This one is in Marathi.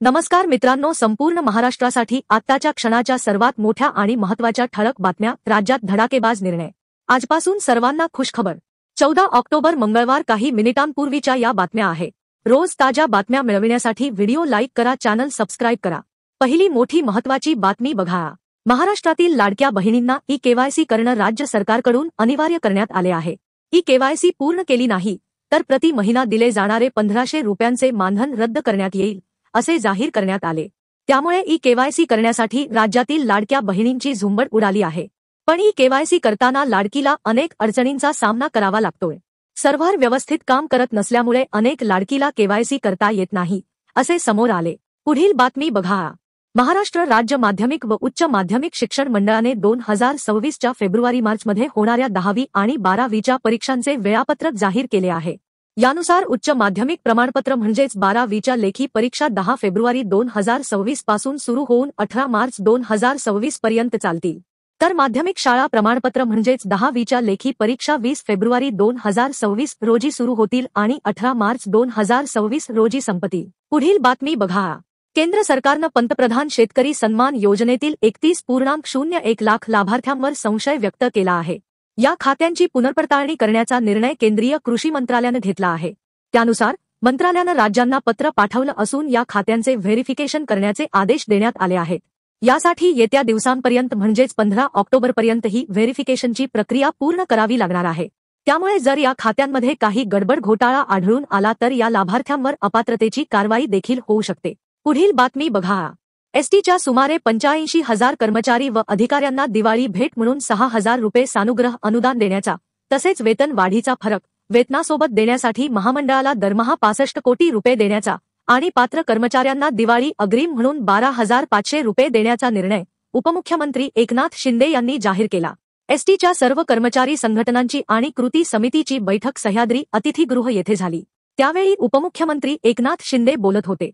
नमस्कार मित्रांनो, संपूर्ण महाराष्ट्रासाठी आत्ताच्या क्षणाच्या सर्वात मोठ्या आणि महत्त्वाच्या ठळक बातम्या. राज्यात धडाकेबाज निर्णय. आजपासून सर्वांना खुशखबर. 14 ऑक्टोबर मंगळवार. काही मिनिटांपूर्वीच्या या बातम्या आहे. रोज ताज्या बातम्या मिळविण्यासाठी व्हिडिओ लाईक करा, चॅनल सबस्क्राईब करा. पहिली मोठी महत्त्वाची बातमी बघा. महाराष्ट्रातील लाडक्या बहिणींना ई-केवायसी करणं राज्य सरकारकडून अनिवार्य करण्यात आले आहे. ई-केवायसी पूर्ण केली नाही तर प्रति महिना दिले जाणारे 1500 रुपयांचे मानधन रद्द करण्यात येईल असे जाहीर करण्यात आले. त्यामुळे ई-केवायसी करण्यासाठी राज्यातील लाडक्या बहिणींची झुंबड उडाली आहे. पण ई-केवायसी करताना लाडकीला अनेक अडचणींचा सामना करावा लागतोय. सर्व्हर व्यवस्थित काम करत नसल्यामुळे अनेक लाडकीला केवायसी करता येत नाही असे समोर आले. पुढील बातमी बघा. महाराष्ट्र राज्य माध्यमिक व उच्च माध्यमिक शिक्षण मंडळाने 2026च्या फेब्रुवारी-मार्चमध्ये होणाऱ्या 10वी आणि 12वीच्या परीक्षांचे वेळापत्रक जाहीर केले आहे. यानुसार उच्च माध्यमिक प्रमाणपत्र म्हणजेच 12वीच्या लेखी परीक्षा 10 फेब्रुवारी 2026 पासून सुरू होऊन 18 मार्च 2026 पर्यंत चालतील. तर माध्यमिक शाळा प्रमाणपत्र म्हणजेच 10वीच्या लेखी परीक्षा 20 फेब्रुवारी 2026 रोजी सुरू होतील आणि 18 मार्च 2026 रोजी संपतील. पुढील बातमी बघा. केंद्र सरकारनं पंतप्रधान शेतकरी सन्मान योजनेतील 31.01 लाख लाभार्थ्यांवर संशय व्यक्त केला आहे. या खात्यांची पुनर्पडताळणी करण्याचा निर्णय केंद्रीय कृषी मंत्रालयानं घेतला आहे. त्यानुसार मंत्रालयानं राज्यांना पत्र पाठवलं असून या खात्यांचे व्हेरिफिकेशन करण्याचे आदेश देण्यात आले आहेत. यासाठी येत्या दिवसांपर्यंत म्हणजेच 15 ऑक्टोबरपर्यंत ही व्हेरिफिकेशनची प्रक्रिया पूर्ण करावी लागणार आहे. त्यामुळे जर या खात्यांमध्ये काही गडबड घोटाळा आढळून आला तर या लाभार्थ्यांवर अपात्रतेची कारवाई देखील होऊ शकते. पुढील बातमी बघा. एसटीच्या सुमारे 85,000 कर्मचारी व अधिकाऱ्यांना दिवाळी भेट म्हणून 6,000 रुपये सानुग्रह अनुदान देण्याचा तसेच वेतन वाढीचा फरक वेतनासोबत देण्यासाठी महामंडळाला दरमहा 65 कोटी रुपये देण्याचा आणि पात्र कर्मचाऱ्यांना दिवाळी अग्रिम म्हणून 12,500 रुपये देण्याचा निर्णय उपमुख्यमंत्री एकनाथ शिंदे यांनी जाहीर केला. एसटीच्या सर्व कर्मचारी संघटनांची आणि कृती समितीची बैठक सह्याद्री अतिथीगृह येथे झाली. त्यावेळी उपमुख्यमंत्री एकनाथ शिंदे बोलत होते.